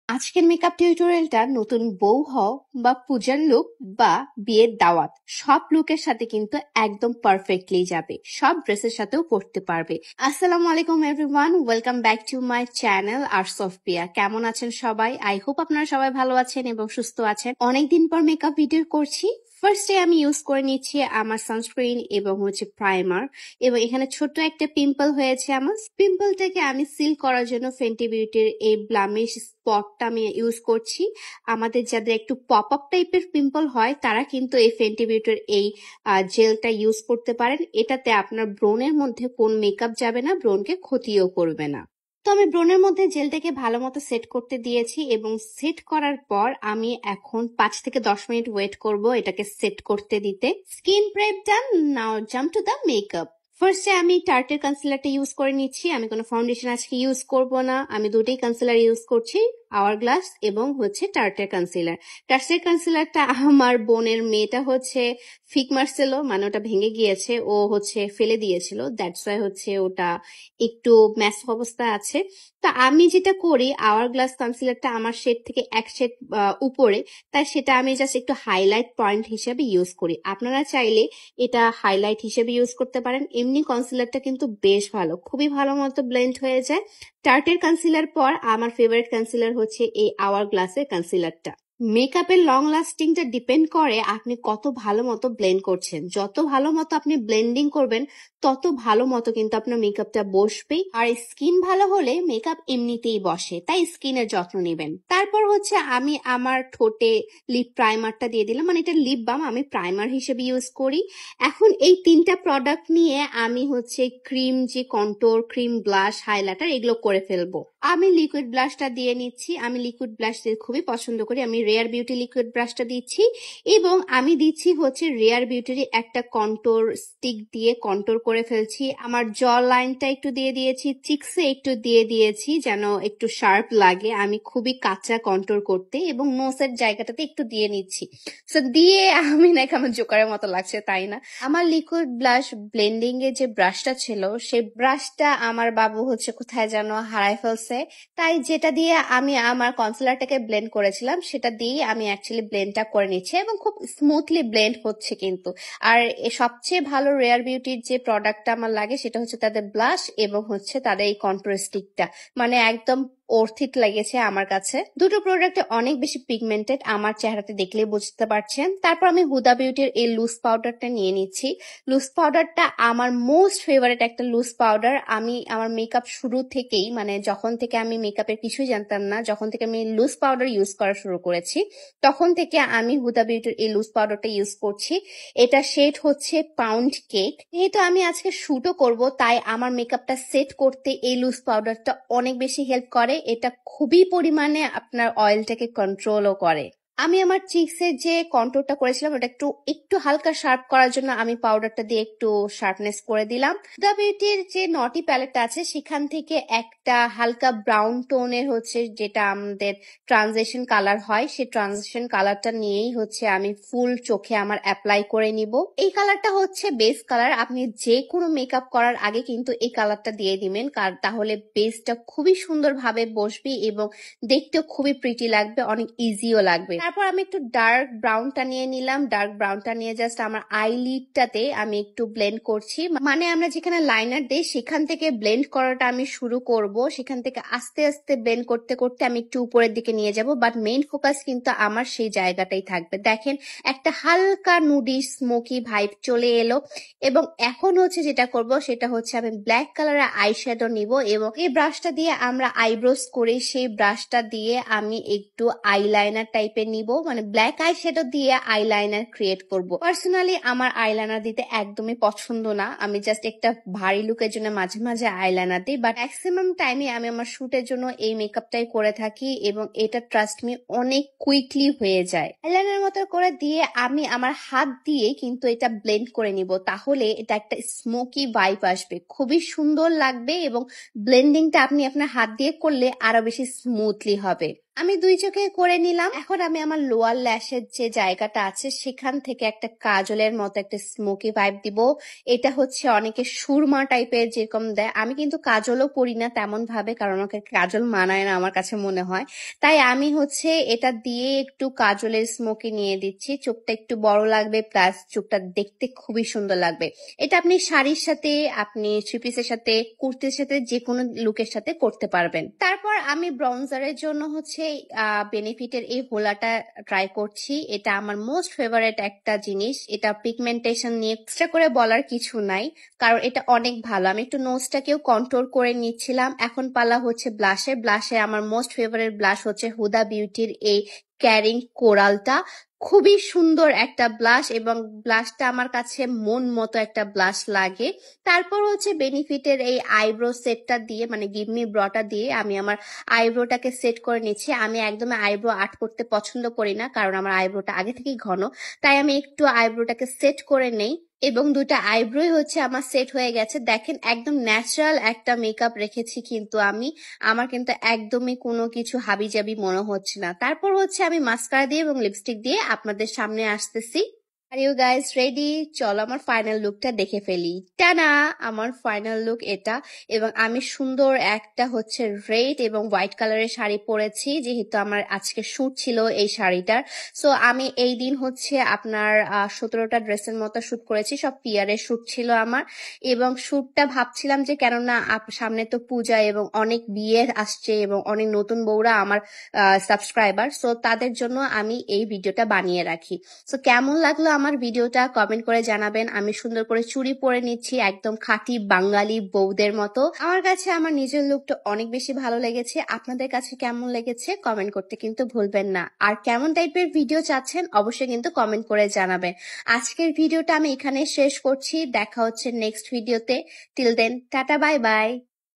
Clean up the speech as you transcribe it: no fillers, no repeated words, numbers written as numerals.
আজকের মেকআপ টিউটোরিয়ালটা নতুন বউ হও বা পূজার লুক বা বিয়ের দাওয়াত সব লুকের সাথে কিন্তু একদম পারফেক্টলি যাবে। সব ড্রেসের সাথেও পরতে পারবে। আসসালামু আলাইকুম everyone, welcome back to my channel arts of Piya. কেমন আছেন সবাই? আই হোপ আপনারা সবাই ভালো আছেন এবং সুস্থ আছেন। অনেকদিন পর মেকআপ ভিডিও করছি। ফার্স্টে আমি ইউজ করে নিচ্ছি আমার সানস্ক্রিন এবং প্রাইমার, এবং এখানে ছোট্ট একটা পিম্পল হয়েছে। আমার পিম্পলটাকে আমি সিল করার জন্য ফেন্টি বিউটির এই ব্লামিশ স্পটটা আমি ইউজ করছি। আমাদের যাদের একটু পপ আপ টাইপের পিম্পল হয় তারা কিন্তু এই ফেন্টি বিউটির এই জেলটা ইউজ করতে পারেন। এটাতে আপনার ব্রনের মধ্যে কোন মেকআপ যাবে না, ব্রনকে ক্ষতিও করবে না। তো আমি ব্রনের মধ্যে জেলটাকে ভালো মতো সেট করতে দিয়েছি এবং সেট করার পর আমি এখন 5 থেকে 10 মিনিট ওয়েট করব এটাকে সেট করতে দিতে। Skin prep done, now jump to the makeup. ফার্স্টে আমি টার্টের কনসিলারটা ইউজ করে নিচ্ছি। আমি কোনো ফাউন্ডেশন আজকে ইউজ করব না, আমি দুটোই কনসিলার ইউজ করছি, আওয়ার গ্লাস এবং টার্টের কনসিলার। টার্টের কনসিলারটা আমার বোনের মেয়েটা ফিক মারছিল, মানে ওটা ভেঙে গিয়েছে, ও ফেলে দিয়েছিল, দ্যাটস ওয়াই ওটা একটু ম্যাস অবস্থা আছে। তো আমি যেটা করি, আওয়ার গ্লাস কনসিলারটা আমার শেড থেকে এক শেড উপরে, তাই সেটা আমি জাস্ট একটু হাইলাইট পয়েন্ট হিসেবে ইউজ করি। আপনারা চাইলে এটা হাইলাইট হিসেবে ইউজ করতে পারেন। এমনি কনসিলারটা কিন্তু বেশ ভালো, খুবই ভালো মতো ব্লেন্ড হয়ে যায়। টার্টের কনসিলার পর আমার ফেভারিট কনসিলার এই আওয়ার গ্লাসের কনসিলারটা। মেকআপের লং লাস্টিংটা ডিপেন্ড করে আপনি কত ভালো মতো ব্লেন্ড করছেন। যত ভালো মতো আপনি ব্লেন্ডিং করবেন তত ভালো মতো কিন্তু আপনার মেকআপটা বসবে। আর স্কিন ভালো হলে মেকআপ এমনিতেই বসে, তাই স্কিনের যত্ন নেবেন। তারপর আমি আমার ঠোঁটে লিপ প্রাইমারটা দিয়ে দিলাম, মানে এটা লিপ বাম, আমি প্রাইমার হিসেবে ইউজ করি। এখন এই তিনটা প্রোডাক্ট নিয়ে আমি ক্রিম, যে কন্ট্যুর, ক্রিম, ব্লাশ, হাইলাইটার এগুলো করে ফেলবো। আমি লিকুইড ব্লাশটা দিয়ে নিচ্ছি। আমি লিকুইড ব্লাশ দিয়ে খুবই পছন্দ করি। আমি রেয়ার বিউটি লিকুইড ব্রাশটা দিচ্ছি এবং আমি দিচ্ছি রেয়ার বিউটির একটা কন্ট্যুর স্টিক দিয়ে কন্ট্যুর করে ফেলছি। আমার জ লাইনটা একটু দিয়ে দিয়েছি, চিকসে একটু দিয়ে দিয়েছি যেন একটু শার্প লাগে। আমি খুবই কাঁচা কন্ট্যুর করতে, এবং নোসের জায়গাটাতে একটু দিয়ে নিচ্ছি। সো দিয়ে আমি নাকি আমার জোকারের মতো লাগছে, তাই না? আমার লিকুইড ব্লাশ ব্লেন্ডিং এর যে ব্রাশটা ছিল, সেই ব্রাশটা আমার বাবু কোথায় যেন হারাই ফেলছে, তাই যেটা দিয়ে আমি আমার কনসিলারটাকে ব্লেন্ড করেছিলাম সেটা দিয়ে আমি অ্যাকচুয়ালি ব্লেন্ডটা করে নিচ্ছি এবং খুব স্মুথলি ব্লেন্ড হচ্ছে কিন্তু। আর সবচেয়ে ভালো রেয়ার বিউটির যে প্রোডাক্টটা আমার লাগে সেটা তাদের ব্লাশ এবং তাদের এই কন্ট্যুর স্টিকটা, মানে একদম অর্থিত লেগেছে আমার কাছে। দুটো প্রোডাক্টে অনেক বেশি পিগমেন্টেড, আমার চেহারাতে দেখলেই বুঝতে পারছেন। তারপর আমি হুদা বিউটির এই লুজ পাউডারটা নিয়ে নিচ্ছি। লুজ পাউডারটা আমার মোস্ট ফেভারিট একটা লুজ পাউডার। আমি আমার মেকআপ শুরু থেকেই, মানে যখন থেকে আমি মেকআপের কিছুই জানতাম না, যখন থেকে আমি লুজ পাউডার ইউজ করা শুরু করেছি, তখন থেকে আমি হুদা বিউটির এই লুজ পাউডারটা ইউজ করছি। এটা শেড পাউন্ড কেক। যেহেতু আমি আজকে শুটও করব, তাই আমার মেকআপটা সেট করতে এই লুজ পাউডারটা অনেক বেশি হেল্প করে। এটা খুবই পরিমাণে আপনার অয়েলটাকে কন্ট্রোলও করে। আমি আমার চিক্সের যে কন্ট্যুরটা করেছিলাম ওটা একটু একটু হালকা শার্প করার জন্য আমি পাউডারটা দিয়ে একটু শার্পনেস করে দিলাম। দ্য বিউটির যে নটি প্যালেটটা আছে সেখান থেকে একটা হালকা ব্রাউন টোনের যেটা আমাদের ট্রানজিশন কালার হয়, সেই ট্রানজিশন কালারটা নিয়েই আমি ফুল চোখে আমার অ্যাপ্লাই করে নিব। এই কালারটা বেস কালার। আপনি যে কোনো মেকআপ করার আগে কিন্তু এই কালারটা দিয়ে দিবেন, কারণ তাহলে বেসটা খুবই সুন্দরভাবে বসবে এবং দেখতেও খুবই প্রিটি লাগবে, অনেক ইজিও লাগবে। তারপর আমি একটু ডার্ক ব্রাউনটা নিয়ে নিলাম। ডার্ক ব্রাউনটা নিয়ে জাস্ট আমার আইলিডটাতে আমি একটু ব্লেন্ড করছি, মানে আমরা যেখানে লাইনার দেই সেখান থেকে ব্লেন্ড করাটা আমি শুরু করব। সেখান থেকে আস্তে আস্তে ব্লেন্ড করতে করতে আমি একটু উপরের দিকে নিয়ে যাব, বাট মেইন ফোকাস কিন্তু আমার সেই জায়গাটাই থাকবে। দেখেন একটা হালকা নুডি স্মোকি ভাইব চলে এলো, এবং এখন যেটা করব সেটা আমি ব্ল্যাক কালারের আইশ্যাডো নিব, এবং এই ব্রাশটা দিয়ে আমরা আইব্রোজ করি, সেই ব্রাশটা দিয়ে আমি একটু আইলাইনার টাইপের নিব, মানে ব্ল্যাক আইশ্যাডো দিয়ে আইলাইনার ক্রিয়েট করব। পার্সোনালি আমার আইলাইনার দিতে একদমই পছন্দ না, আমি জাস্ট একটা ভারী লুকের জন্য মাঝে মাঝে আইলাইনার দিই, বাট ম্যাক্সিমাম টাইমে আমি আমার শুটের জন্য এই মেকআপটাই করে থাকি এবং এটা ট্রাস্ট মি অনেক কুইকলি হয়ে যায়। আইলাইনার মতো করে দিয়ে আমি আমার হাত দিয়ে কিন্তু এটা ব্লেন্ড করে নিব, তাহলে এটা একটা স্মোকি ভাইব আসবে, খুবই সুন্দর লাগবে এবং ব্লেন্ডিংটা আপনি আপনার হাত দিয়ে করলে আরো বেশি স্মুথলি হবে। আমি 2 চোখে করে নিলাম। এখন আমি আমার লোয়ার ল্যাশের যে জায়গাটা আছে সেখান থেকে একটা কাজলের মতো একটা স্মোকি ভাইব দিব। এটা হচ্ছে অনেকে সুরমা টাইপের যেরকম দেয়। আমি কিন্তু কাজলও পরি না তেমন ভাবে, কারণ আমাকে কাজল মানায় না আমার কাছে মনে হয়। তাই আমি হচ্ছে এটা দিয়ে একটু কাজলের স্মোকি নিয়ে দিচ্ছি। চোখটা একটু বড় লাগবে, প্লাস চোখটা দেখতে খুবই সুন্দর লাগবে। এটা আপনি শাড়ির সাথে, আপনি থ্রি পিসের সাথে, কুর্তির সাথে, যে কোনো লুকের সাথে করতে পারবেন। তারপর আমি ব্রঞ্জারের জন্য হচ্ছে বেনিফিটের এই হোলাটা ট্রাই করছি। এটা আমার মোস্ট ফেভারিট একটা জিনিস। এটা পিগমেন্টেশন নিয়ে এক্সট্রা করে বলার কিছু নাই, কারণ এটা অনেক ভালো। আমি একটু নোজটাকেও কন্ট্রোল করে নিচ্ছিলাম। এখন পালা হচ্ছে ব্লাশে আমার মোস্ট ফেভারিট ব্লাশ হচ্ছে হুদা বিউটির এই ক্যারিং কোরালটা। খুবই সুন্দর একটা ব্লাশ, এবং ব্লাশটা আমার কাছে মন মতো একটা ব্লাশ লাগে। তারপর হচ্ছে বেনিফিটের এই আইব্রো সেটটা দিয়ে, মানে গিভ মি ব্রটা দিয়ে আমি আমার আইব্রোটাকে সেট করে নিচ্ছি। আমি একদমই আইব্রো আর্ট করতে পছন্দ করি না, কারণ আমার আইব্রোটা আগে থেকেই ঘন। তাই আমি একটু আইব্রোটাকে সেট করে নেই, এবং 2টা আইব্রোই হচ্ছে আমার সেট হয়ে গেছে। দেখেন একদম ন্যাচারাল একটা মেকআপ রেখেছি কিন্তু আমি, আমার কিন্তু একদমই কোনো কিছু হাবিজাবি মনে হচ্ছে না। তারপর হচ্ছে আমি মাস্কারা দিয়ে এবং লিপস্টিক দিয়ে আপনাদের সামনে আসতেছি। Are you guys ready? চলো আমার ফাইনাল লুকটা দেখে ফেলি। টানা! আমার ফাইনাল লুক এটা। এবং আমি সুন্দর একটা হচ্ছে রেড এবং হোয়াইট কালারের শাড়ি পরেছি, যেহেতু আমার আজকে শুট ছিল এই শাড়িটার। সো আমি এই দিন হচ্ছে আপনার 17টা ড্রেসের মতো শুট করেছি, সব পিয়ারের শুট ছিল আমার। এবং শুটটা ভাবছিলাম যে, কেননা সামনে তো পূজা এবং অনেক বিয়ে আসছে এবং অনেক নতুন বউরা আমার সাবস্ক্রাইবার, সো তাদের জন্য আমি এই ভিডিওটা বানিয়ে রাখি। সো কেমন লাগলো আমার ভিডিওটা কমেন্ট করে জানাবেন। আমি সুন্দর করে চুড়ি পরে নিচ্ছি একদম খাঁটি বাঙালি বউদের মতো। আমার কাছে আমার নিজের লুকটা অনেক বেশি ভালো লেগেছে। আপনাদের কাছে কেমন লেগেছে কমেন্ট করতে কিন্তু ভুলবেন না। আর কেমন টাইপের ভিডিও চাচ্ছেন অবশ্যই কিন্তু কমেন্ট করে জানাবেন। আজকের ভিডিওটা আমি এখানে শেষ করছি। দেখা হচ্ছে নেক্সট ভিডিওতে। Till then tata bye by.